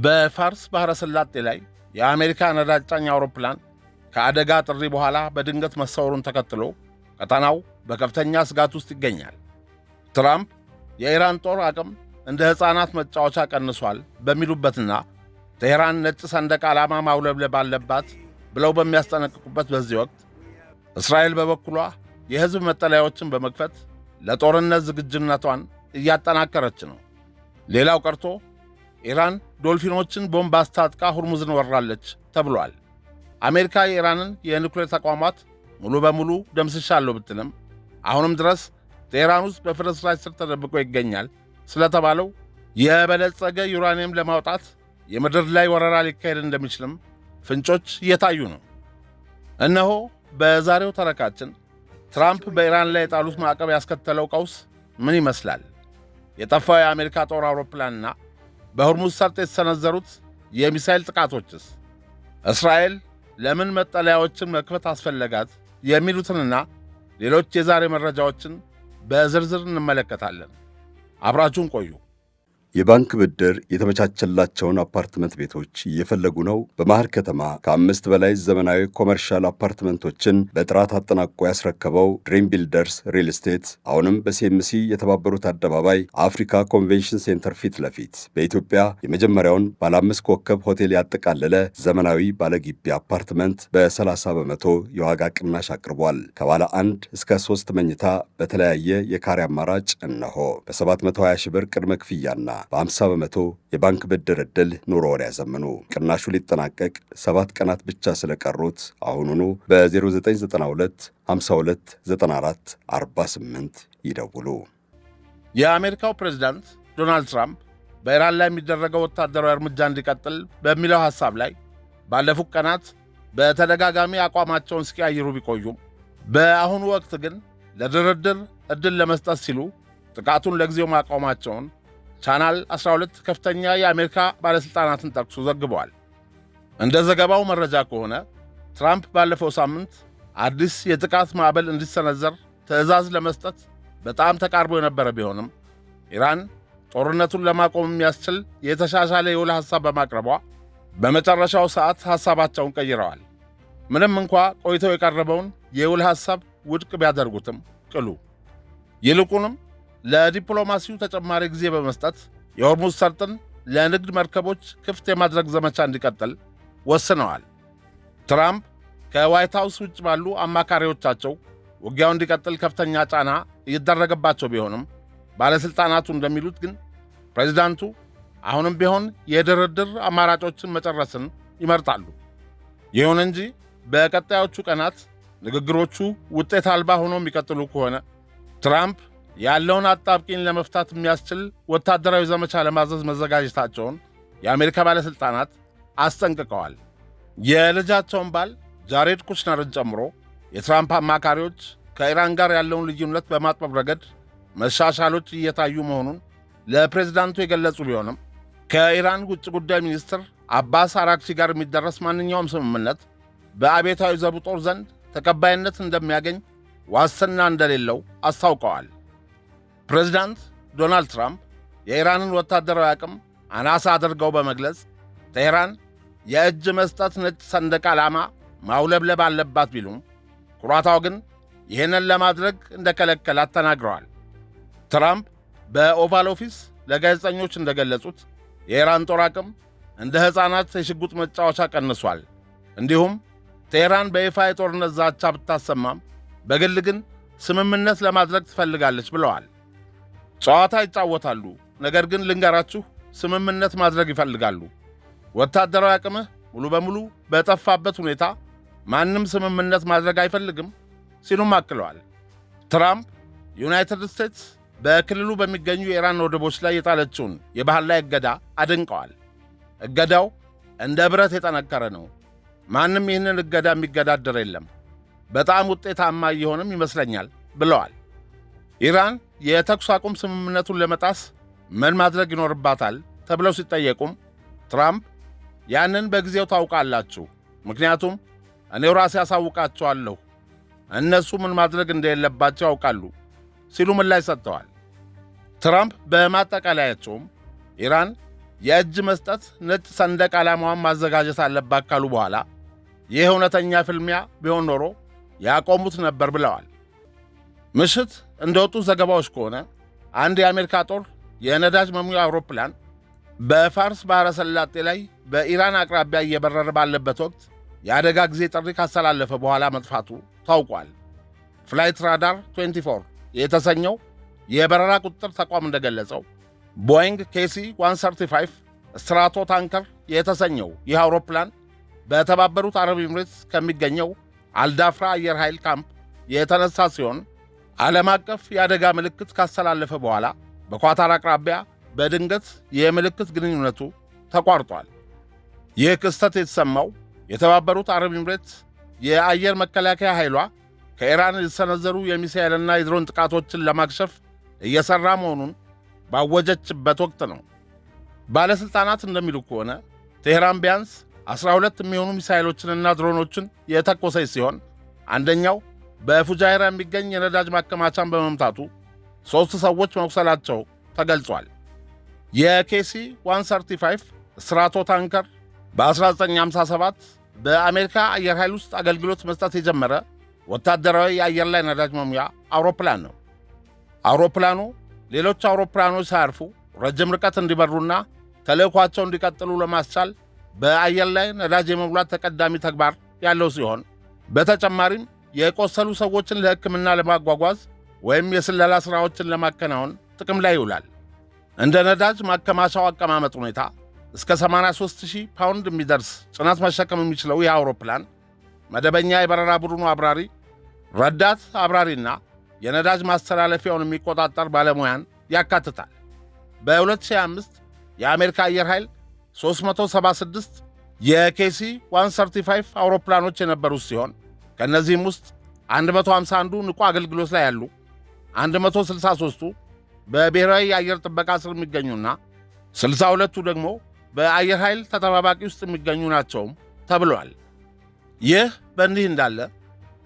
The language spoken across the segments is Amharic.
በፋርስ ባሕረ ሰላጤ ላይ የአሜሪካ ነዳጅ ጫኝ አውሮፕላን ከአደጋ ጥሪ በኋላ በድንገት መሰወሩን ተከትሎ ቀጠናው በከፍተኛ ስጋት ውስጥ ይገኛል። ትራምፕ የኢራን ጦር አቅም እንደ ሕፃናት መጫወቻ ቀንሷል በሚሉበትና ቴህራን ነጭ ሰንደቅ ዓላማ ማውለብለብ አለባት ብለው በሚያስጠነቅቁበት በዚህ ወቅት እስራኤል በበኩሏ የሕዝብ መጠለያዎችን በመክፈት ለጦርነት ዝግጁነቷን እያጠናከረች ነው። ሌላው ቀርቶ ኢራን ዶልፊኖችን ቦምብ አስታጥቃ ሁርሙዝን ወራለች ተብሏል። አሜሪካ የኢራንን የኒውክሌር ተቋማት ሙሉ በሙሉ ደምስሻለሁ ብትልም አሁንም ድረስ ቴህራን ውስጥ በፍርስራሽ ስር ተደብቆ ይገኛል ስለተባለው የበለጸገ ዩራኒየም ለማውጣት የምድር ላይ ወረራ ሊካሄድ እንደሚችልም ፍንጮች እየታዩ ነው። እነሆ በዛሬው ተረካችን ትራምፕ በኢራን ላይ የጣሉት ማዕቀብ ያስከተለው ቀውስ ምን ይመስላል? የጠፋው የአሜሪካ ጦር አውሮፕላንና በሆርሙዝ ሰርጥ የተሰነዘሩት የሚሳኤል ጥቃቶችስ? እስራኤል ለምን መጠለያዎችን መክፈት አስፈለጋት? የሚሉትንና ሌሎች የዛሬ መረጃዎችን በዝርዝር እንመለከታለን። አብራችሁን ቆዩ። የባንክ ብድር የተመቻቸላቸውን አፓርትመንት ቤቶች እየፈለጉ ነው? በመሃል ከተማ ከ5 በላይ ዘመናዊ ኮመርሻል አፓርትመንቶችን በጥራት አጠናቆ ያስረከበው ድሪም ቢልደርስ ሪል ስቴት አሁንም በሲኤምሲ የተባበሩት አደባባይ አፍሪካ ኮንቬንሽን ሴንተር ፊት ለፊት በኢትዮጵያ የመጀመሪያውን ባለ 5 ኮከብ ሆቴል ያጠቃለለ ዘመናዊ ባለግቢ አፓርትመንት በ30 በመቶ የዋጋ ቅናሽ አቅርቧል። ከባለ 1 እስከ 3 መኝታ በተለያየ የካሬ አማራጭ እነሆ በ720 ሺህ ብር ቅድመ ክፍያና በ50 በመቶ የባንክ ብድር ዕድል ኑሮውን ያዘምኑ። ቅናሹ ሊጠናቀቅ 7 ቀናት ብቻ ስለቀሩት አሁኑኑ በ0992 52 94 48 ይደውሉ። የአሜሪካው ፕሬዝዳንት ዶናልድ ትራምፕ በኢራን ላይ የሚደረገው ወታደራዊ እርምጃ እንዲቀጥል በሚለው ሐሳብ ላይ ባለፉት ቀናት በተደጋጋሚ አቋማቸውን ሲቀያይሩ ቢቆዩም በአሁኑ ወቅት ግን ለድርድር ዕድል ለመስጠት ሲሉ ጥቃቱን ለጊዜው ማቆማቸውን ቻናል 12 ከፍተኛ የአሜሪካ ባለሥልጣናትን ጠቅሶ ዘግበዋል። እንደ ዘገባው መረጃ ከሆነ ትራምፕ ባለፈው ሳምንት አዲስ የጥቃት ማዕበል እንዲሰነዘር ትዕዛዝ ለመስጠት በጣም ተቃርቦ የነበረ ቢሆንም ኢራን ጦርነቱን ለማቆም የሚያስችል የተሻሻለ የውል ሐሳብ በማቅረቧ በመጨረሻው ሰዓት ሐሳባቸውን ቀይረዋል። ምንም እንኳ ቆይተው የቀረበውን የውል ሐሳብ ውድቅ ቢያደርጉትም ቅሉ ይልቁንም ለዲፕሎማሲው ተጨማሪ ጊዜ በመስጠት የሆርሙዝ ሰርጥን ለንግድ መርከቦች ክፍት የማድረግ ዘመቻ እንዲቀጥል ወስነዋል። ትራምፕ ከዋይት ሃውስ ውጭ ባሉ አማካሪዎቻቸው ውጊያው እንዲቀጥል ከፍተኛ ጫና እየተደረገባቸው ቢሆንም ባለሥልጣናቱ እንደሚሉት ግን ፕሬዚዳንቱ አሁንም ቢሆን የድርድር አማራጮችን መጨረስን ይመርጣሉ። ይሁን እንጂ በቀጣዮቹ ቀናት ንግግሮቹ ውጤት አልባ ሆኖ የሚቀጥሉ ከሆነ ትራምፕ ያለውን አጣብቂኝ ለመፍታት የሚያስችል ወታደራዊ ዘመቻ ለማዘዝ መዘጋጀታቸውን የአሜሪካ ባለሥልጣናት አስጠንቅቀዋል። የልጃቸውን ባል ጃሬድ ኩሽነርን ጨምሮ የትራምፕ አማካሪዎች ከኢራን ጋር ያለውን ልዩነት በማጥበብ ረገድ መሻሻሎች እየታዩ መሆኑን ለፕሬዝዳንቱ የገለጹ ቢሆንም ከኢራን ውጭ ጉዳይ ሚኒስትር አባስ አራክቺ ጋር የሚደረስ ማንኛውም ስምምነት በአብዮታዊ ዘቡ ጦር ዘንድ ተቀባይነት እንደሚያገኝ ዋስትና እንደሌለው አስታውቀዋል። ፕሬዝዳንት ዶናልድ ትራምፕ የኢራንን ወታደራዊ አቅም አናሳ አድርገው በመግለጽ ቴህራን የእጅ መስጠት ነጭ ሰንደቅ ዓላማ ማውለብለብ አለባት ቢሉም ኩራታው ግን ይህንን ለማድረግ እንደከለከላት ተናግረዋል። ትራምፕ በኦቫል ኦፊስ ለጋዜጠኞች እንደገለጹት የኢራን ጦር አቅም እንደ ሕፃናት የሽጉጥ መጫወቻ ቀንሷል። እንዲሁም ቴህራን በይፋ የጦርነት ዛቻ ብታሰማም በግል ግን ስምምነት ለማድረግ ትፈልጋለች ብለዋል። ጨዋታ ይጫወታሉ፣ ነገር ግን ልንገራችሁ ስምምነት ማድረግ ይፈልጋሉ። ወታደራዊ አቅምህ ሙሉ በሙሉ በጠፋበት ሁኔታ ማንም ስምምነት ማድረግ አይፈልግም ሲሉም አክለዋል። ትራምፕ ዩናይትድ ስቴትስ በክልሉ በሚገኙ የኢራን ወደቦች ላይ የጣለችውን የባህር ላይ እገዳ አድንቀዋል። እገዳው እንደ ብረት የጠነከረ ነው። ማንም ይህንን እገዳ የሚገዳደር የለም። በጣም ውጤታማ እየሆንም ይመስለኛል ብለዋል። ኢራን የተኩስ አቁም ስምምነቱን ለመጣስ ምን ማድረግ ይኖርባታል ተብለው ሲጠየቁም ትራምፕ ያንን በጊዜው ታውቃላችሁ፣ ምክንያቱም እኔው ራሴ ያሳውቃቸዋለሁ፣ እነሱ ምን ማድረግ እንደሌለባቸው ያውቃሉ ሲሉ ምላሽ ሰጥተዋል። ትራምፕ በማጠቃለያቸውም ኢራን የእጅ መስጠት ነጭ ሰንደቅ ዓላማዋን ማዘጋጀት አለባት ካሉ በኋላ ይህ እውነተኛ ፍልሚያ ቢሆን ኖሮ ያቆሙት ነበር ብለዋል። ምሽት እንደወጡ ዘገባዎች ከሆነ አንድ የአሜሪካ ጦር የነዳጅ መሙያ አውሮፕላን በፋርስ ባሕረ ሰላጤ ላይ በኢራን አቅራቢያ እየበረረ ባለበት ወቅት የአደጋ ጊዜ ጥሪ ካስተላለፈ በኋላ መጥፋቱ ታውቋል። ፍላይት ራዳር 24 የተሰኘው የበረራ ቁጥጥር ተቋም እንደገለጸው ቦይንግ ኬሲ 135 ስትራቶ ታንከር የተሰኘው ይህ አውሮፕላን በተባበሩት አረብ ኤምሬትስ ከሚገኘው አልዳፍራ አየር ኃይል ካምፕ የተነሳ ሲሆን ዓለም አቀፍ የአደጋ ምልክት ካስተላለፈ በኋላ በኳታር አቅራቢያ በድንገት የምልክት ግንኙነቱ ተቋርጧል። ይህ ክስተት የተሰማው የተባበሩት አረብ ኤምሬትስ የአየር መከላከያ ኃይሏ ከኢራን የተሰነዘሩ የሚሳኤልና የድሮን ጥቃቶችን ለማክሸፍ እየሠራ መሆኑን ባወጀችበት ወቅት ነው። ባለሥልጣናት እንደሚሉ ከሆነ ቴህራን ቢያንስ 12 የሚሆኑ ሚሳኤሎችንና ድሮኖችን የተኮሰች ሲሆን አንደኛው በፉጃይራ የሚገኝ የነዳጅ ማከማቻን በመምታቱ 3 ሰዎች መቁሰላቸው ተገልጿል። የኬሲ 135 ስትራቶ ታንከር በ1957 በአሜሪካ አየር ኃይል ውስጥ አገልግሎት መስጠት የጀመረ ወታደራዊ የአየር ላይ ነዳጅ መሙያ አውሮፕላን ነው። አውሮፕላኑ ሌሎች አውሮፕላኖች ሳያርፉ ረጅም ርቀት እንዲበሩና ተልዕኳቸው እንዲቀጥሉ ለማስቻል በአየር ላይ ነዳጅ የመሙላት ተቀዳሚ ተግባር ያለው ሲሆን በተጨማሪም የቆሰሉ ሰዎችን ለሕክምና ለማጓጓዝ ወይም የስለላ ሥራዎችን ለማከናወን ጥቅም ላይ ይውላል። እንደ ነዳጅ ማከማቻው አቀማመጥ ሁኔታ እስከ 83,000 ፓውንድ የሚደርስ ጭነት መሸከም የሚችለው ይህ አውሮፕላን መደበኛ የበረራ ቡድኑ አብራሪ፣ ረዳት አብራሪና የነዳጅ ማስተላለፊያውን የሚቆጣጠር ባለሙያን ያካትታል። በ2025 የአሜሪካ አየር ኃይል 376 የኬሲ 135 አውሮፕላኖች የነበሩት ሲሆን ከእነዚህም ውስጥ 151ዱ ንቁ አገልግሎት ላይ ያሉ፣ 163ቱ በብሔራዊ የአየር ጥበቃ ስር የሚገኙና 62ቱ ደግሞ በአየር ኃይል ተጠባባቂ ውስጥ የሚገኙ ናቸውም ተብሏል። ይህ በእንዲህ እንዳለ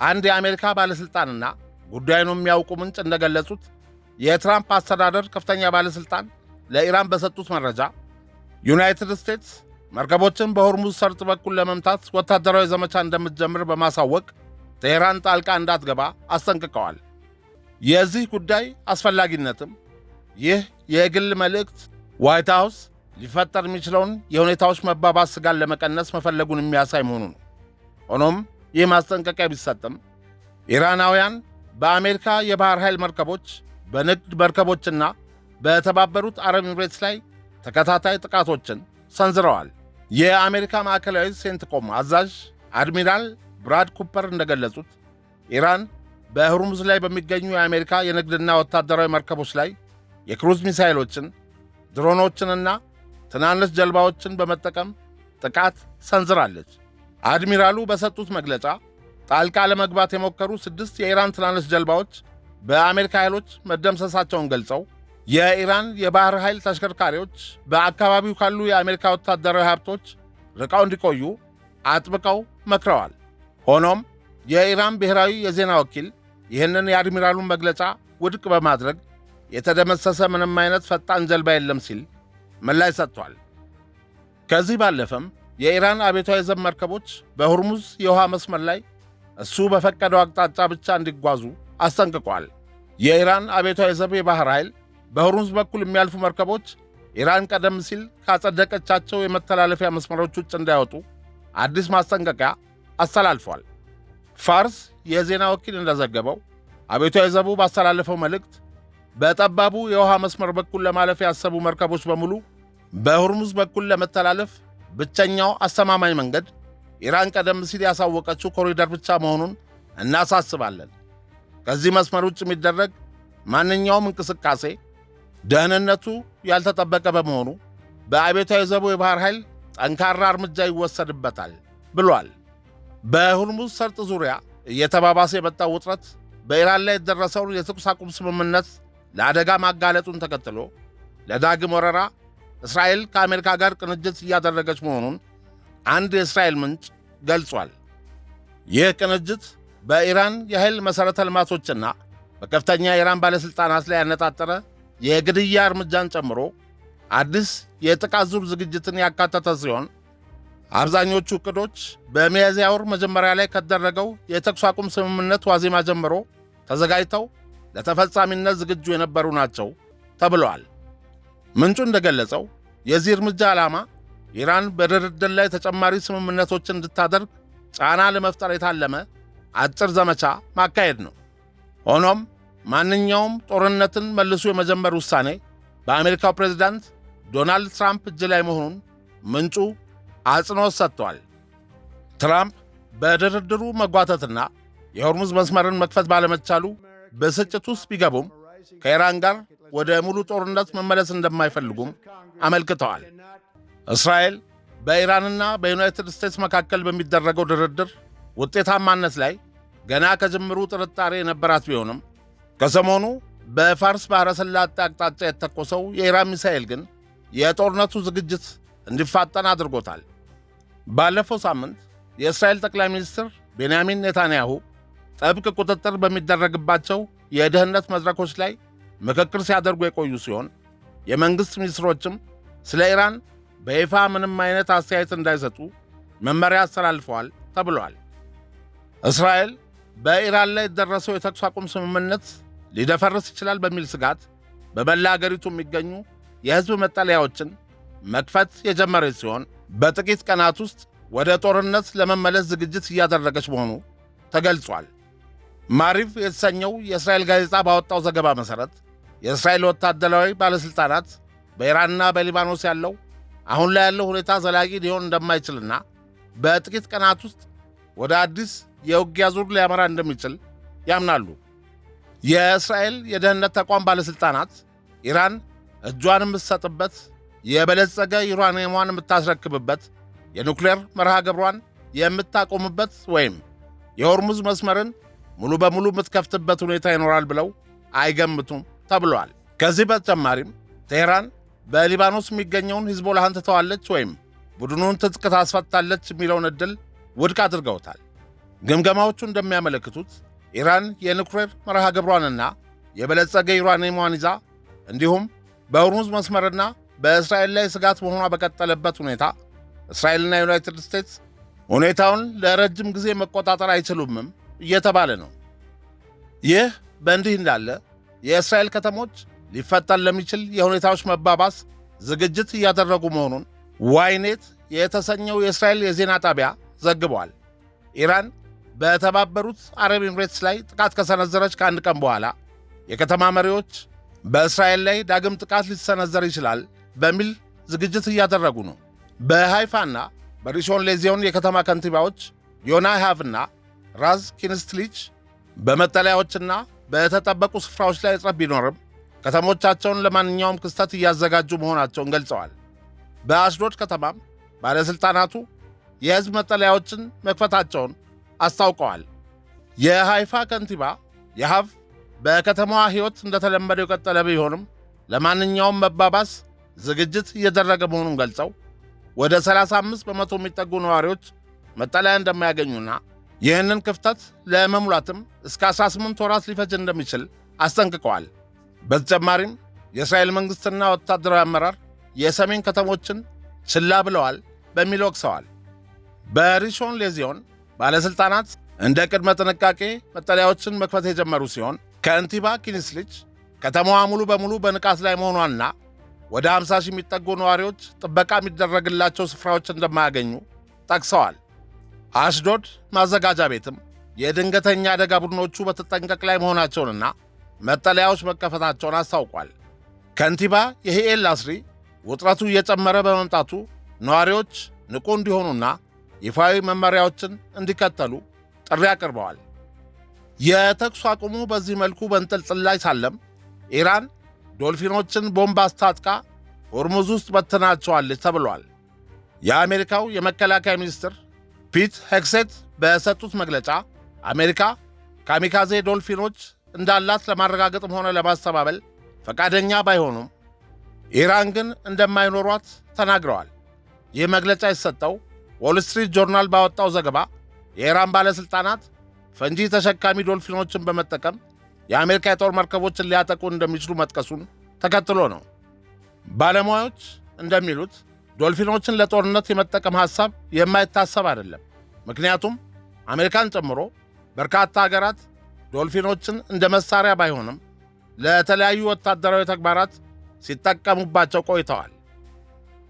አንድ የአሜሪካ ባለሥልጣንና ጉዳዩን የሚያውቁ ምንጭ እንደገለጹት የትራምፕ አስተዳደር ከፍተኛ ባለሥልጣን ለኢራን በሰጡት መረጃ ዩናይትድ ስቴትስ መርከቦችን በሆርሙዝ ሰርጥ በኩል ለመምታት ወታደራዊ ዘመቻ እንደምትጀምር በማሳወቅ ቴህራን ጣልቃ እንዳትገባ አስጠንቅቀዋል። የዚህ ጉዳይ አስፈላጊነትም ይህ የግል መልእክት ዋይት ሃውስ ሊፈጠር የሚችለውን የሁኔታዎች መባባስ ስጋን ለመቀነስ መፈለጉን የሚያሳይ መሆኑ ነው። ሆኖም ይህ ማስጠንቀቂያ ቢሰጥም ኢራናውያን በአሜሪካ የባሕር ኃይል መርከቦች፣ በንግድ መርከቦችና በተባበሩት አረብ ኤምሬትስ ላይ ተከታታይ ጥቃቶችን ሰንዝረዋል። የአሜሪካ ማዕከላዊ ሴንትኮም አዛዥ አድሚራል ብራድ ኩፐር እንደገለጹት ኢራን በሆርሙዝ ላይ በሚገኙ የአሜሪካ የንግድና ወታደራዊ መርከቦች ላይ የክሩዝ ሚሳይሎችን፣ ድሮኖችንና ትናንሽ ጀልባዎችን በመጠቀም ጥቃት ሰንዝራለች። አድሚራሉ በሰጡት መግለጫ ጣልቃ ለመግባት የሞከሩ 6 የኢራን ትናንሽ ጀልባዎች በአሜሪካ ኃይሎች መደምሰሳቸውን ገልጸው የኢራን የባሕር ኃይል ተሽከርካሪዎች በአካባቢው ካሉ የአሜሪካ ወታደራዊ ሀብቶች ርቀው እንዲቆዩ አጥብቀው መክረዋል። ሆኖም የኢራን ብሔራዊ የዜና ወኪል ይህንን የአድሚራሉን መግለጫ ውድቅ በማድረግ የተደመሰሰ ምንም አይነት ፈጣን ጀልባ የለም ሲል ምላሽ ሰጥቷል። ከዚህ ባለፈም የኢራን አብዮታዊ ዘብ መርከቦች በሆርሙዝ የውሃ መስመር ላይ እሱ በፈቀደው አቅጣጫ ብቻ እንዲጓዙ አስጠንቅቋል። የኢራን አብዮታዊ ዘብ የባሕር ኃይል በሆርሙዝ በኩል የሚያልፉ መርከቦች ኢራን ቀደም ሲል ካጸደቀቻቸው የመተላለፊያ መስመሮች ውጭ እንዳይወጡ አዲስ ማስጠንቀቂያ አስተላልፏል። ፋርስ የዜና ወኪል እንደዘገበው አብዮታዊ ዘቡ ባስተላለፈው መልእክት በጠባቡ የውሃ መስመር በኩል ለማለፍ ያሰቡ መርከቦች በሙሉ በሆርሙዝ በኩል ለመተላለፍ ብቸኛው አስተማማኝ መንገድ ኢራን ቀደም ሲል ያሳወቀችው ኮሪደር ብቻ መሆኑን እናሳስባለን። ከዚህ መስመር ውጭ የሚደረግ ማንኛውም እንቅስቃሴ ደህንነቱ ያልተጠበቀ በመሆኑ በአብዮታዊ ዘቡ የባሕር ኃይል ጠንካራ እርምጃ ይወሰድበታል ብሏል። በሆርሙዝ ሰርጥ ዙሪያ እየተባባሰ የመጣው ውጥረት በኢራን ላይ የደረሰውን የተኩስ አቁም ስምምነት ለአደጋ ማጋለጡን ተከትሎ ለዳግም ወረራ እስራኤል ከአሜሪካ ጋር ቅንጅት እያደረገች መሆኑን አንድ የእስራኤል ምንጭ ገልጿል። ይህ ቅንጅት በኢራን የኃይል መሠረተ ልማቶችና በከፍተኛ የኢራን ባለሥልጣናት ላይ ያነጣጠረ የግድያ እርምጃን ጨምሮ አዲስ የጥቃት ዙር ዝግጅትን ያካተተ ሲሆን አብዛኞቹ ዕቅዶች በሚያዝያ ወር መጀመሪያ ላይ ከተደረገው የተኩስ አቁም ስምምነት ዋዜማ ጀምሮ ተዘጋጅተው ለተፈጻሚነት ዝግጁ የነበሩ ናቸው ተብለዋል። ምንጩ እንደገለጸው የዚህ እርምጃ ዓላማ ኢራን በድርድር ላይ ተጨማሪ ስምምነቶችን እንድታደርግ ጫና ለመፍጠር የታለመ አጭር ዘመቻ ማካሄድ ነው። ሆኖም ማንኛውም ጦርነትን መልሶ የመጀመር ውሳኔ በአሜሪካው ፕሬዝዳንት ዶናልድ ትራምፕ እጅ ላይ መሆኑን ምንጩ አጽንዖት ሰጥቷል። ትራምፕ በድርድሩ መጓተትና የሆርሙዝ መስመርን መክፈት ባለመቻሉ ብስጭት ውስጥ ቢገቡም ከኢራን ጋር ወደ ሙሉ ጦርነት መመለስ እንደማይፈልጉም አመልክተዋል። እስራኤል በኢራንና በዩናይትድ ስቴትስ መካከል በሚደረገው ድርድር ውጤታማነት ላይ ገና ከጅምሩ ጥርጣሬ የነበራት ቢሆንም ከሰሞኑ በፋርስ ባሕረ ሰላጤ አቅጣጫ የተተኮሰው የኢራን ሚሳኤል ግን የጦርነቱ ዝግጅት እንዲፋጠን አድርጎታል። ባለፈው ሳምንት የእስራኤል ጠቅላይ ሚኒስትር ቤንያሚን ኔታንያሁ ጥብቅ ቁጥጥር በሚደረግባቸው የደህንነት መድረኮች ላይ ምክክር ሲያደርጉ የቆዩ ሲሆን የመንግሥት ሚኒስትሮችም ስለ ኢራን በይፋ ምንም አይነት አስተያየት እንዳይሰጡ መመሪያ አስተላልፈዋል ተብሏል። እስራኤል በኢራን ላይ የደረሰው የተኩስ አቁም ስምምነት ሊደፈርስ ይችላል በሚል ስጋት በመላ አገሪቱ የሚገኙ የሕዝብ መጠለያዎችን መክፈት የጀመረች ሲሆን በጥቂት ቀናት ውስጥ ወደ ጦርነት ለመመለስ ዝግጅት እያደረገች መሆኑ ተገልጿል። ማሪቭ የተሰኘው የእስራኤል ጋዜጣ ባወጣው ዘገባ መሠረት የእስራኤል ወታደራዊ ባለሥልጣናት በኢራንና በሊባኖስ አሁን ላይ ያለው ሁኔታ ዘላቂ ሊሆን እንደማይችልና በጥቂት ቀናት ውስጥ ወደ አዲስ የውጊያ ዙር ሊያመራ እንደሚችል ያምናሉ። የእስራኤል የደህንነት ተቋም ባለሥልጣናት ኢራን እጇን የምትሰጥበት፣ የበለጸገ ዩራኒየሟን የምታስረክብበት፣ የኑክሌር መርሃ ግብሯን የምታቆምበት ወይም የሆርሙዝ መስመርን ሙሉ በሙሉ የምትከፍትበት ሁኔታ ይኖራል ብለው አይገምቱም ተብሏል። ከዚህ በተጨማሪም ቴህራን በሊባኖስ የሚገኘውን ሂዝቦላህን ትተዋለች ወይም ቡድኑን ትጥቅ ታስፈታለች የሚለውን ዕድል ውድቅ አድርገውታል። ግምገማዎቹ እንደሚያመለክቱት ኢራን የኑክሌር መርሃ ግብሯንና የበለጸገ ዩራኒየሟን ይዛ እንዲሁም በሆርሙዝ መስመርና በእስራኤል ላይ ስጋት መሆኗ በቀጠለበት ሁኔታ እስራኤልና ዩናይትድ ስቴትስ ሁኔታውን ለረጅም ጊዜ መቆጣጠር አይችሉምም እየተባለ ነው። ይህ በእንዲህ እንዳለ የእስራኤል ከተሞች ሊፈጠር ለሚችል የሁኔታዎች መባባስ ዝግጅት እያደረጉ መሆኑን ዋይኔት የተሰኘው የእስራኤል የዜና ጣቢያ ዘግቧል። ኢራን በተባበሩት አረብ ኤምሬትስ ላይ ጥቃት ከሰነዘረች ከአንድ ቀን በኋላ የከተማ መሪዎች በእስራኤል ላይ ዳግም ጥቃት ሊሰነዘር ይችላል በሚል ዝግጅት እያደረጉ ነው። በሃይፋና በሪሾን ሌዚዮን የከተማ ከንቲባዎች ዮና ሃቭና ራዝ ኪንስትሊች በመጠለያዎችና በተጠበቁ ስፍራዎች ላይ እጥረት ቢኖርም ከተሞቻቸውን ለማንኛውም ክስተት እያዘጋጁ መሆናቸውን ገልጸዋል። በአሽዶድ ከተማም ባለሥልጣናቱ የሕዝብ መጠለያዎችን መክፈታቸውን አስታውቀዋል። የሃይፋ ከንቲባ የሃቭ በከተማዋ ሕይወት እንደተለመደው የቀጠለ ቢሆንም ለማንኛውም መባባስ ዝግጅት እየደረገ መሆኑን ገልጸው ወደ 35 በመቶ የሚጠጉ ነዋሪዎች መጠለያ እንደማያገኙና ይህንን ክፍተት ለመሙላትም እስከ 18 ወራት ሊፈጅ እንደሚችል አስጠንቅቀዋል። በተጨማሪም የእስራኤል መንግሥትና ወታደራዊ አመራር የሰሜን ከተሞችን ችላ ብለዋል በሚል ወቅሰዋል። በሪሾን ሌዚዮን ባለሥልጣናት እንደ ቅድመ ጥንቃቄ መጠለያዎችን መክፈት የጀመሩ ሲሆን ከንቲባ ኪንስሊች ከተማዋ ሙሉ በሙሉ በንቃት ላይ መሆኗና ወደ 50 ሺህ የሚጠጉ ነዋሪዎች ጥበቃ የሚደረግላቸው ስፍራዎች እንደማያገኙ ጠቅሰዋል። አሽዶድ ማዘጋጃ ቤትም የድንገተኛ አደጋ ቡድኖቹ በተጠንቀቅ ላይ መሆናቸውንና መጠለያዎች መከፈታቸውን አስታውቋል። ከንቲባ የሂኤል ላስሪ ውጥረቱ እየጨመረ በመምጣቱ ነዋሪዎች ንቁ እንዲሆኑና ይፋዊ መመሪያዎችን እንዲከተሉ ጥሪ አቅርበዋል። የተኩስ አቁሙ በዚህ መልኩ በንጥልጥል ላይ ሳለም ኢራን ዶልፊኖችን ቦምብ አስታጥቃ ሆርሙዝ ውስጥ በትናቸዋለች ተብሏል። የአሜሪካው የመከላከያ ሚኒስትር ፒት ሄግሴት በሰጡት መግለጫ አሜሪካ ካሚካዜ ዶልፊኖች እንዳላት ለማረጋገጥም ሆነ ለማስተባበል ፈቃደኛ ባይሆኑም ኢራን ግን እንደማይኖሯት ተናግረዋል። ይህ መግለጫ የተሰጠው ዎል ስትሪት ጆርናል ባወጣው ዘገባ የኢራን ባለሥልጣናት ፈንጂ ተሸካሚ ዶልፊኖችን በመጠቀም የአሜሪካ የጦር መርከቦችን ሊያጠቁ እንደሚችሉ መጥቀሱን ተከትሎ ነው። ባለሙያዎች እንደሚሉት ዶልፊኖችን ለጦርነት የመጠቀም ሐሳብ የማይታሰብ አይደለም። ምክንያቱም አሜሪካን ጨምሮ በርካታ ሀገራት ዶልፊኖችን እንደ መሳሪያ ባይሆንም ለተለያዩ ወታደራዊ ተግባራት ሲጠቀሙባቸው ቆይተዋል።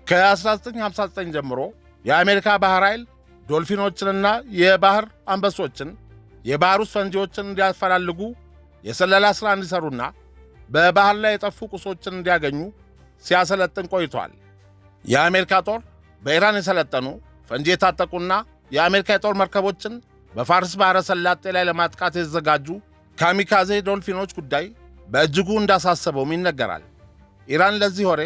ከ1959 ጀምሮ የአሜሪካ ባህር ኃይል ዶልፊኖችንና የባህር አንበሶችን የባህር ውስጥ ፈንጂዎችን እንዲያፈላልጉ የሰለላ ሥራ እንዲሠሩና በባህር ላይ የጠፉ ቁሶችን እንዲያገኙ ሲያሰለጥን ቆይቷል። የአሜሪካ ጦር በኢራን የሰለጠኑ ፈንጂ የታጠቁና የአሜሪካ የጦር መርከቦችን በፋርስ ባሕረ ሰላጤ ላይ ለማጥቃት የተዘጋጁ ካሚካዜ ዶልፊኖች ጉዳይ በእጅጉ እንዳሳሰበውም ይነገራል። ኢራን ለዚህ ወሬ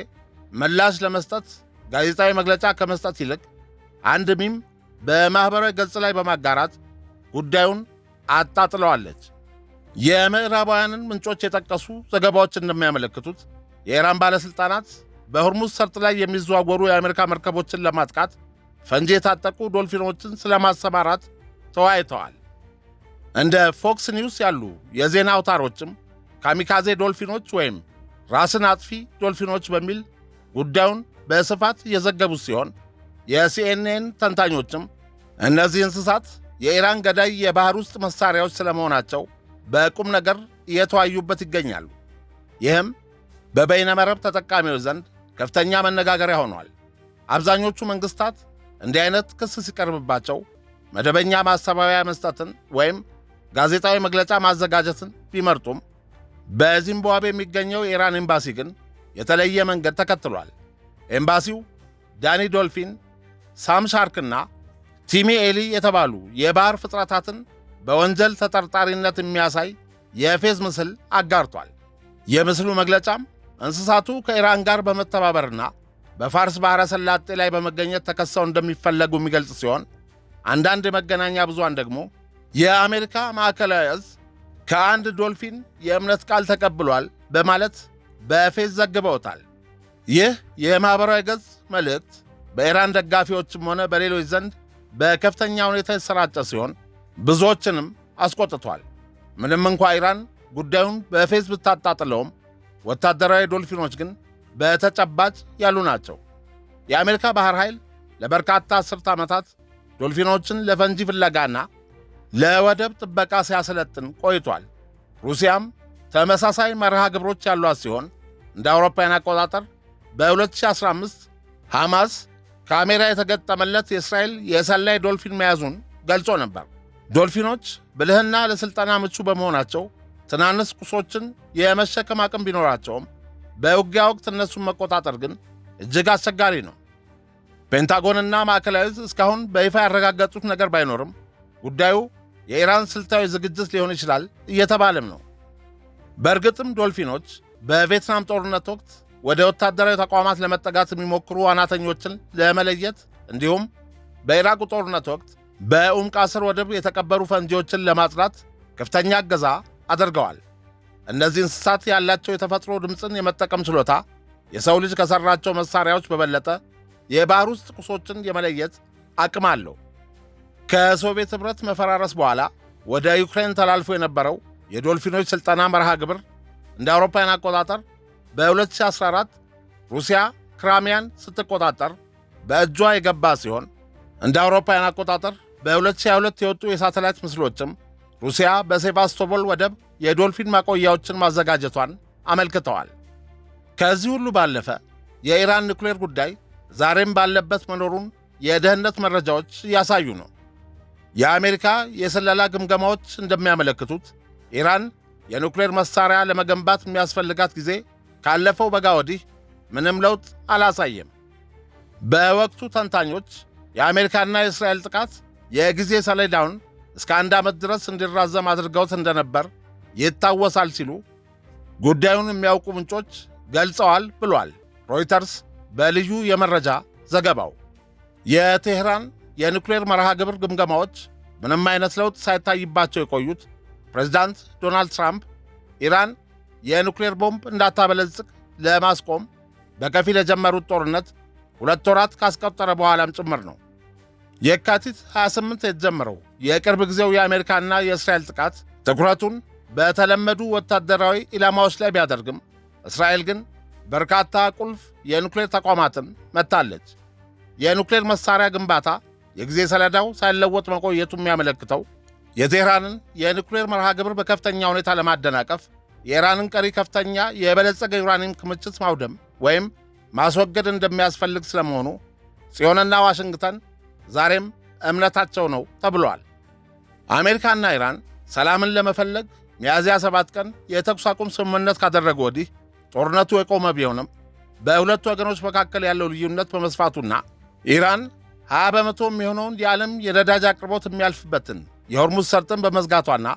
ምላሽ ለመስጠት ጋዜጣዊ መግለጫ ከመስጠት ይልቅ አንድ ሚም በማኅበራዊ ገጽ ላይ በማጋራት ጉዳዩን አጣጥለዋለች። የምዕራባውያንን ምንጮች የጠቀሱ ዘገባዎች እንደሚያመለክቱት የኢራን ባለሥልጣናት በሆርሙዝ ሰርጥ ላይ የሚዘዋወሩ የአሜሪካ መርከቦችን ለማጥቃት ፈንጂ የታጠቁ ዶልፊኖችን ስለማሰማራት ተወያይተዋል። እንደ ፎክስ ኒውስ ያሉ የዜና አውታሮችም ካሚካዜ ዶልፊኖች ወይም ራስን አጥፊ ዶልፊኖች በሚል ጉዳዩን በስፋት የዘገቡት ሲሆን የሲኤንኤን ተንታኞችም እነዚህ እንስሳት የኢራን ገዳይ የባህር ውስጥ መሳሪያዎች ስለመሆናቸው በቁም ነገር እየተወያዩበት ይገኛሉ። ይህም በበይነመረብ ተጠቃሚዎች ዘንድ ከፍተኛ መነጋገሪያ ሆኗል። አብዛኞቹ መንግሥታት እንዲህ አይነት ክስ ሲቀርብባቸው መደበኛ ማስተባበያ መስጠትን ወይም ጋዜጣዊ መግለጫ ማዘጋጀትን ቢመርጡም በዚምባብዌ የሚገኘው የኢራን ኤምባሲ ግን የተለየ መንገድ ተከትሏል። ኤምባሲው ዳኒ ዶልፊን፣ ሳም ሻርክና ቲሚ ኤሊ የተባሉ የባህር ፍጥረታትን በወንጀል ተጠርጣሪነት የሚያሳይ የፌዝ ምስል አጋርቷል። የምስሉ መግለጫም እንስሳቱ ከኢራን ጋር በመተባበርና በፋርስ ባሕረ ሰላጤ ላይ በመገኘት ተከሰው እንደሚፈለጉ የሚገልጽ ሲሆን አንዳንድ የመገናኛ ብዙሃን ደግሞ የአሜሪካ ማዕከላዊ ዕዝ ከአንድ ዶልፊን የእምነት ቃል ተቀብሏል በማለት በፌዝ ዘግበውታል። ይህ የማኅበራዊ ገጽ መልእክት በኢራን ደጋፊዎችም ሆነ በሌሎች ዘንድ በከፍተኛ ሁኔታ የተሰራጨ ሲሆን ብዙዎችንም አስቆጥቷል። ምንም እንኳ ኢራን ጉዳዩን በፌዝ ብታጣጥለውም ወታደራዊ ዶልፊኖች ግን በተጨባጭ ያሉ ናቸው። የአሜሪካ ባህር ኃይል ለበርካታ አስርተ ዓመታት ዶልፊኖችን ለፈንጂ ፍለጋና ለወደብ ጥበቃ ሲያሰለጥን ቆይቷል። ሩሲያም ተመሳሳይ መርሃ ግብሮች ያሏት ሲሆን እንደ አውሮፓውያን አቆጣጠር በ2015 ሐማስ ካሜራ የተገጠመለት የእስራኤል የሰላይ ዶልፊን መያዙን ገልጾ ነበር። ዶልፊኖች ብልህና ለሥልጠና ምቹ በመሆናቸው ትናንሽ ቁሶችን የመሸከም አቅም ቢኖራቸውም በውጊያ ወቅት እነሱን መቆጣጠር ግን እጅግ አስቸጋሪ ነው። ፔንታጎንና ማዕከላዊ ዕዝ እስካሁን በይፋ ያረጋገጡት ነገር ባይኖርም ጉዳዩ የኢራን ስልታዊ ዝግጅት ሊሆን ይችላል እየተባለም ነው። በእርግጥም ዶልፊኖች በቪየትናም ጦርነት ወቅት ወደ ወታደራዊ ተቋማት ለመጠጋት የሚሞክሩ ዋናተኞችን ለመለየት እንዲሁም በኢራቁ ጦርነት ወቅት በኡም-ቃስር ወደብ የተቀበሩ ፈንጂዎችን ለማጽዳት ከፍተኛ እገዛ አድርገዋል። እነዚህ እንስሳት ያላቸው የተፈጥሮ ድምፅን የመጠቀም ችሎታ የሰው ልጅ ከሠራቸው መሣሪያዎች በበለጠ የባሕር ውስጥ ቁሶችን የመለየት አቅም አለው። ከሶቪየት ኅብረት መፈራረስ በኋላ ወደ ዩክሬን ተላልፎ የነበረው የዶልፊኖች ሥልጠና መርሃ ግብር እንደ አውሮፓውያን አቆጣጠር በ2014 ሩሲያ ክራሚያን ስትቆጣጠር በእጇ የገባ ሲሆን እንደ አውሮፓውያን አቆጣጠር በ2022 የወጡ የሳተላይት ምስሎችም ሩሲያ በሴቫስቶፖል ወደብ የዶልፊን ማቆያዎችን ማዘጋጀቷን አመልክተዋል። ከዚህ ሁሉ ባለፈ የኢራን ኒውክሌር ጉዳይ ዛሬም ባለበት መኖሩን የደህንነት መረጃዎች እያሳዩ ነው። የአሜሪካ የስለላ ግምገማዎች እንደሚያመለክቱት ኢራን የኒውክሌር መሳሪያ ለመገንባት የሚያስፈልጋት ጊዜ ካለፈው በጋ ወዲህ ምንም ለውጥ አላሳየም። በወቅቱ ተንታኞች የአሜሪካና የእስራኤል ጥቃት የጊዜ ሰሌዳውን እስከ 1 ዓመት ድረስ እንዲራዘም አድርገውት እንደነበር ይታወሳል ሲሉ ጉዳዩን የሚያውቁ ምንጮች ገልጸዋል ብሏል ሮይተርስ በልዩ የመረጃ ዘገባው። የቴህራን የኒውክሌር መርሃ ግብር ግምገማዎች ምንም አይነት ለውጥ ሳይታይባቸው የቆዩት ፕሬዝዳንት ዶናልድ ትራምፕ ኢራን የኒውክሌር ቦምብ እንዳታበለጽግ ለማስቆም በከፊል የጀመሩት ጦርነት 2 ወራት ካስቆጠረ በኋላም ጭምር ነው። የካቲት 28 የተጀመረው የቅርብ ጊዜው የአሜሪካና የእስራኤል ጥቃት ትኩረቱን በተለመዱ ወታደራዊ ኢላማዎች ላይ ቢያደርግም እስራኤል ግን በርካታ ቁልፍ የኑክሌር ተቋማትን መታለች። የኑክሌር መሳሪያ ግንባታ የጊዜ ሰሌዳው ሳይለወጥ መቆየቱ የሚያመለክተው የቴህራንን የኑክሌር መርሃ ግብር በከፍተኛ ሁኔታ ለማደናቀፍ የኢራንን ቀሪ ከፍተኛ የበለጸገ ዩራኒየም ክምችት ማውደም ወይም ማስወገድ እንደሚያስፈልግ ስለመሆኑ ጽዮንና ዋሽንግተን ዛሬም እምነታቸው ነው ተብሏል። አሜሪካና ኢራን ሰላምን ለመፈለግ ሚያዝያ 7 ቀን የተኩስ አቁም ስምምነት ካደረጉ ወዲህ ጦርነቱ የቆመ ቢሆንም በሁለቱ ወገኖች መካከል ያለው ልዩነት በመስፋቱና ኢራን 20 በመቶ የሚሆነውን የዓለም የነዳጅ አቅርቦት የሚያልፍበትን የሆርሙዝ ሰርጥን በመዝጋቷና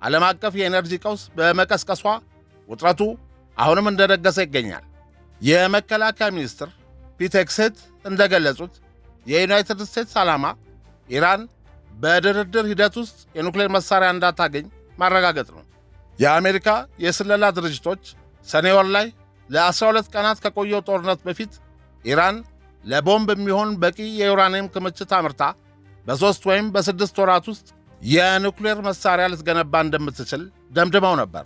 ዓለም አቀፍ የኤነርጂ ቀውስ በመቀስቀሷ ውጥረቱ አሁንም እንደደገሰ ይገኛል። የመከላከያ ሚኒስትር ፒት ሄግሴት እንደገለጹት የዩናይትድ ስቴትስ ዓላማ ኢራን በድርድር ሂደት ውስጥ የኑክሌር መሳሪያ እንዳታገኝ ማረጋገጥ ነው። የአሜሪካ የስለላ ድርጅቶች ሰኔ ወር ላይ ለ12 ቀናት ከቆየው ጦርነት በፊት ኢራን ለቦምብ የሚሆን በቂ የዩራኒየም ክምችት አምርታ በ3 ወይም በ6 ወራት ውስጥ የኑክሌር መሳሪያ ልትገነባ እንደምትችል ደምድመው ነበር።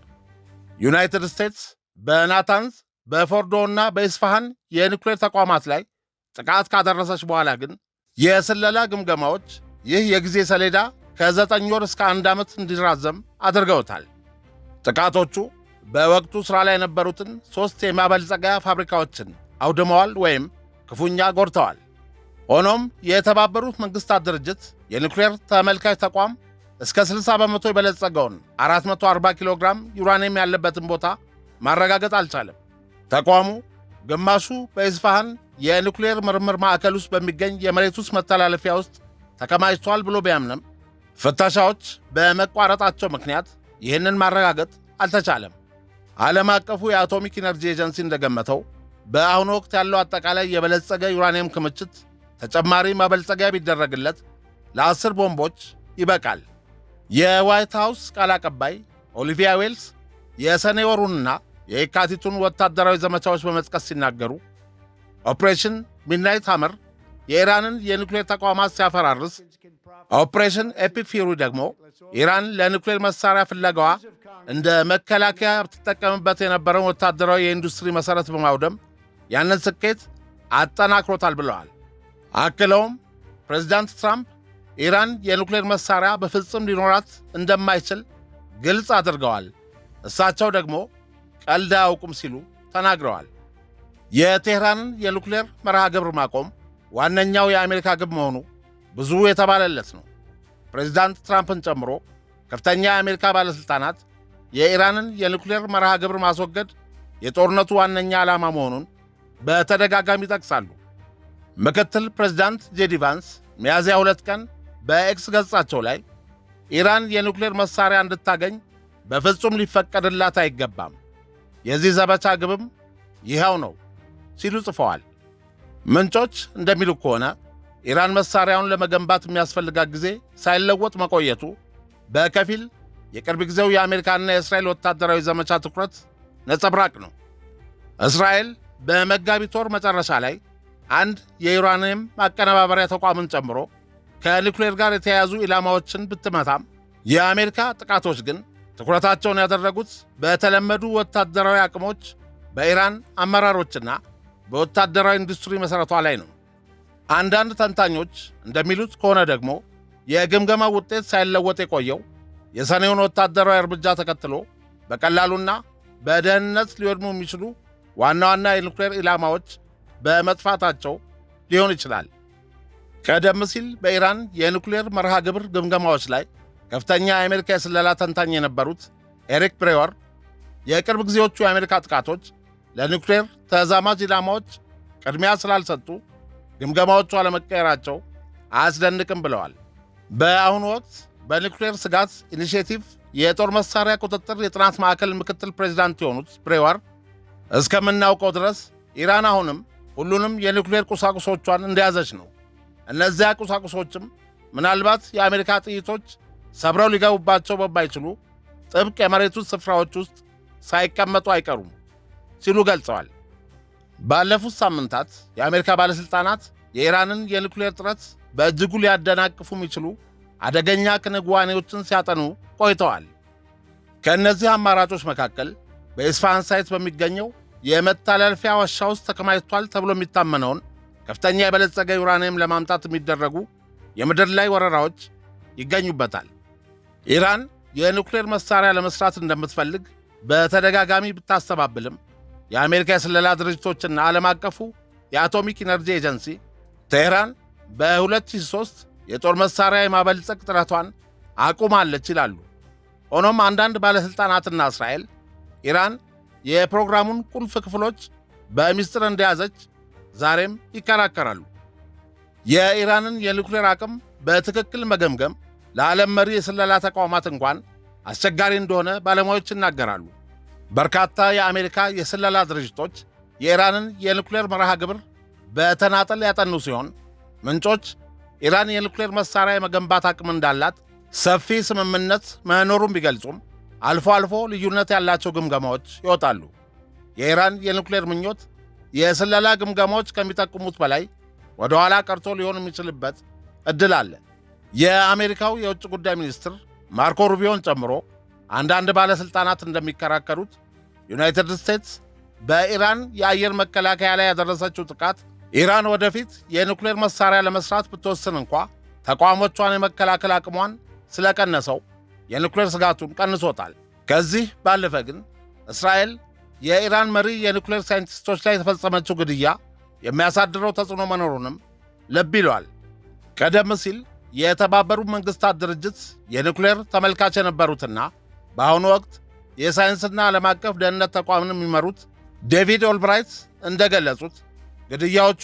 ዩናይትድ ስቴትስ በናታንዝ በፎርዶ እና በኢስፋሃን የኑክሌር ተቋማት ላይ ጥቃት ካደረሰች በኋላ ግን የስለላ ግምገማዎች ይህ የጊዜ ሰሌዳ ከ9 ወር እስከ 1 ዓመት እንዲራዘም አድርገውታል። ጥቃቶቹ በወቅቱ ሥራ ላይ የነበሩትን 3 የማበልጸጊያ ፋብሪካዎችን አውድመዋል ወይም ክፉኛ ጎድተዋል። ሆኖም የተባበሩት መንግሥታት ድርጅት የኑክሌር ተመልካች ተቋም እስከ 60 በመቶ የበለጸገውን 440 ኪሎ ግራም ዩራኒየም ያለበትን ቦታ ማረጋገጥ አልቻለም። ተቋሙ ግማሹ በኢስፋሃን የኑክሌር ምርምር ማዕከል ውስጥ በሚገኝ የመሬት ውስጥ መተላለፊያ ውስጥ ተከማችቷል ብሎ ቢያምንም ፍተሻዎች በመቋረጣቸው ምክንያት ይህንን ማረጋገጥ አልተቻለም። ዓለም አቀፉ የአቶሚክ ኢነርጂ ኤጀንሲ እንደገመተው በአሁኑ ወቅት ያለው አጠቃላይ የበለጸገ ዩራኒየም ክምችት ተጨማሪ ማበልጸጊያ ቢደረግለት ለ10 ቦምቦች ይበቃል። የዋይት ሃውስ ቃል አቀባይ ኦሊቪያ ዌልስ የሰኔ ወሩንና የየካቲቱን ወታደራዊ ዘመቻዎች በመጥቀስ ሲናገሩ ኦፕሬሽን ሚድናይት ሃመር የኢራንን የኑክሌር ተቋማት ሲያፈራርስ፣ ኦፕሬሽን ኤፒክ ፊውሪ ደግሞ ኢራን ለኑክሌር መሳሪያ ፍለጋዋ እንደ መከላከያ ብትጠቀምበት የነበረውን ወታደራዊ የኢንዱስትሪ መሠረት በማውደም ያንን ስኬት አጠናክሮታል ብለዋል። አክለውም ፕሬዚዳንት ትራምፕ ኢራን የኑክሌር መሳሪያ በፍጹም ሊኖራት እንደማይችል ግልጽ አድርገዋል፣ እሳቸው ደግሞ ቀልድ አያውቁም ሲሉ ተናግረዋል። የቴህራንን የኑክሌር መርሃ ግብር ማቆም ዋነኛው የአሜሪካ ግብ መሆኑ ብዙ የተባለለት ነው። ፕሬዚዳንት ትራምፕን ጨምሮ ከፍተኛ የአሜሪካ ባለሥልጣናት የኢራንን የኑክሌር መርሃ ግብር ማስወገድ የጦርነቱ ዋነኛ ዓላማ መሆኑን በተደጋጋሚ ይጠቅሳሉ። ምክትል ፕሬዚዳንት ጄዲ ቫንስ ሚያዝያ 2 ቀን በኤክስ ገጻቸው ላይ ኢራን የኑክሌር መሳሪያ እንድታገኝ በፍጹም ሊፈቀድላት አይገባም፣ የዚህ ዘመቻ ግብም ይኸው ነው ሲሉ ጽፈዋል። ምንጮች እንደሚሉ ከሆነ ኢራን መሳሪያውን ለመገንባት የሚያስፈልጋት ጊዜ ሳይለወጥ መቆየቱ በከፊል የቅርብ ጊዜው የአሜሪካና የእስራኤል ወታደራዊ ዘመቻ ትኩረት ነጸብራቅ ነው። እስራኤል በመጋቢት ወር መጨረሻ ላይ አንድ የዩራኒየም ማቀነባበሪያ ተቋምን ጨምሮ ከኒውክሌር ጋር የተያያዙ ኢላማዎችን ብትመታም የአሜሪካ ጥቃቶች ግን ትኩረታቸውን ያደረጉት በተለመዱ ወታደራዊ አቅሞች፣ በኢራን አመራሮችና በወታደራዊ ኢንዱስትሪ መሠረቷ ላይ ነው። አንዳንድ ተንታኞች እንደሚሉት ከሆነ ደግሞ የግምገማው ውጤት ሳይለወጥ የቆየው የሰኔውን ወታደራዊ እርምጃ ተከትሎ በቀላሉና በደህንነት ሊወድሙ የሚችሉ ዋና ዋና የኒውክሌር ኢላማዎች በመጥፋታቸው ሊሆን ይችላል። ቀደም ሲል በኢራን የኒውክሌር መርሃ ግብር ግምገማዎች ላይ ከፍተኛ የአሜሪካ የስለላ ተንታኝ የነበሩት ኤሪክ ብሬወር የቅርብ ጊዜዎቹ የአሜሪካ ጥቃቶች ለኒውክሌር ተዛማጅ ኢላማዎች ቅድሚያ ስላልሰጡ ግምገማዎቹ አለመቀየራቸው አያስደንቅም ብለዋል። በአሁኑ ወቅት በኒውክሌር ስጋት ኢኒሼቲቭ የጦር መሳሪያ ቁጥጥር የጥናት ማዕከል ምክትል ፕሬዚዳንት የሆኑት ብሬወር እስከምናውቀው ድረስ ኢራን አሁንም ሁሉንም የኒውክሌር ቁሳቁሶቿን እንደያዘች ነው። እነዚያ ቁሳቁሶችም ምናልባት የአሜሪካ ጥይቶች ሰብረው ሊገቡባቸው በማይችሉ ጥብቅ የመሬት ውስጥ ስፍራዎች ውስጥ ሳይቀመጡ አይቀሩም ሲሉ ገልጸዋል። ባለፉት ሳምንታት የአሜሪካ ባለሥልጣናት የኢራንን የኒውክሌር ጥረት በእጅጉ ሊያደናቅፉ የሚችሉ አደገኛ ክንዋኔዎችን ሲያጠኑ ቆይተዋል። ከእነዚህ አማራጮች መካከል በኢስፋሃን ሳይት በሚገኘው የመተላለፊያ ዋሻ ውስጥ ተከማችቷል ተብሎ የሚታመነውን ከፍተኛ የበለጸገ ዩራኒየም ለማምጣት የሚደረጉ የምድር ላይ ወረራዎች ይገኙበታል። ኢራን የኒውክሌር መሳሪያ ለመስራት እንደምትፈልግ በተደጋጋሚ ብታስተባብልም የአሜሪካ የስለላ ድርጅቶችና ዓለም አቀፉ የአቶሚክ ኢነርጂ ኤጀንሲ ቴህራን በ2003 የጦር መሳሪያ የማበልጸግ ጥረቷን አቁማለች ይላሉ። ሆኖም አንዳንድ ባለሥልጣናትና እስራኤል ኢራን የፕሮግራሙን ቁልፍ ክፍሎች በሚስጥር እንደያዘች ዛሬም ይከራከራሉ። የኢራንን የኒውክሌር አቅም በትክክል መገምገም ለዓለም መሪ የስለላ ተቋማት እንኳን አስቸጋሪ እንደሆነ ባለሙያዎች ይናገራሉ። በርካታ የአሜሪካ የስለላ ድርጅቶች የኢራንን የኒውክሌር መርሃ ግብር በተናጠል ያጠኑ ሲሆን ምንጮች ኢራን የኒውክሌር መሳሪያ የመገንባት አቅም እንዳላት ሰፊ ስምምነት መኖሩን ቢገልጹም አልፎ አልፎ ልዩነት ያላቸው ግምገማዎች ይወጣሉ። የኢራን የኒውክሌር ምኞት የስለላ ግምገማዎች ከሚጠቁሙት በላይ ወደ ኋላ ቀርቶ ሊሆን የሚችልበት ዕድል አለ። የአሜሪካው የውጭ ጉዳይ ሚኒስትር ማርኮ ሩቢዮን ጨምሮ አንዳንድ ባለሥልጣናት እንደሚከራከሩት ዩናይትድ ስቴትስ በኢራን የአየር መከላከያ ላይ ያደረሰችው ጥቃት ኢራን ወደፊት የኒውክሌር መሳሪያ ለመስራት ብትወስን እንኳ ተቋሞቿን የመከላከል አቅሟን ስለቀነሰው የኒውክሌር ስጋቱን ቀንሶታል። ከዚህ ባለፈ ግን እስራኤል የኢራን መሪ የኒውክሌር ሳይንቲስቶች ላይ የተፈጸመችው ግድያ የሚያሳድረው ተጽዕኖ መኖሩንም ልብ ይለዋል። ቀደም ሲል የተባበሩት መንግሥታት ድርጅት የኒውክሌር ተመልካች የነበሩትና በአሁኑ ወቅት የሳይንስና ዓለም አቀፍ ደህንነት ተቋምን የሚመሩት ዴቪድ ኦልብራይት እንደገለጹት ግድያዎቹ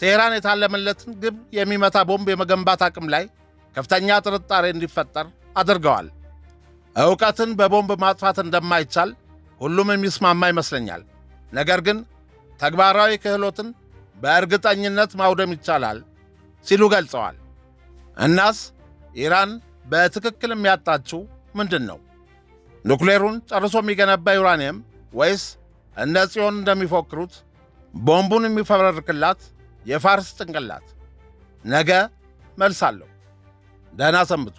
ቴህራን የታለመለትን ግብ የሚመታ ቦምብ የመገንባት አቅም ላይ ከፍተኛ ጥርጣሬ እንዲፈጠር አድርገዋል። ዕውቀትን በቦምብ ማጥፋት እንደማይቻል ሁሉም የሚስማማ ይመስለኛል። ነገር ግን ተግባራዊ ክህሎትን በእርግጠኝነት ማውደም ይቻላል ሲሉ ገልጸዋል። እናስ ኢራን በትክክል የሚያጣችው ምንድን ነው? ኑክሌሩን ጨርሶ የሚገነባ ዩራኒየም ወይስ እነ ጽዮን እንደሚፎክሩት ቦምቡን የሚፈበርክላት የፋርስ ጭንቅላት? ነገ መልስ አለው። ደህና ሰንብቱ።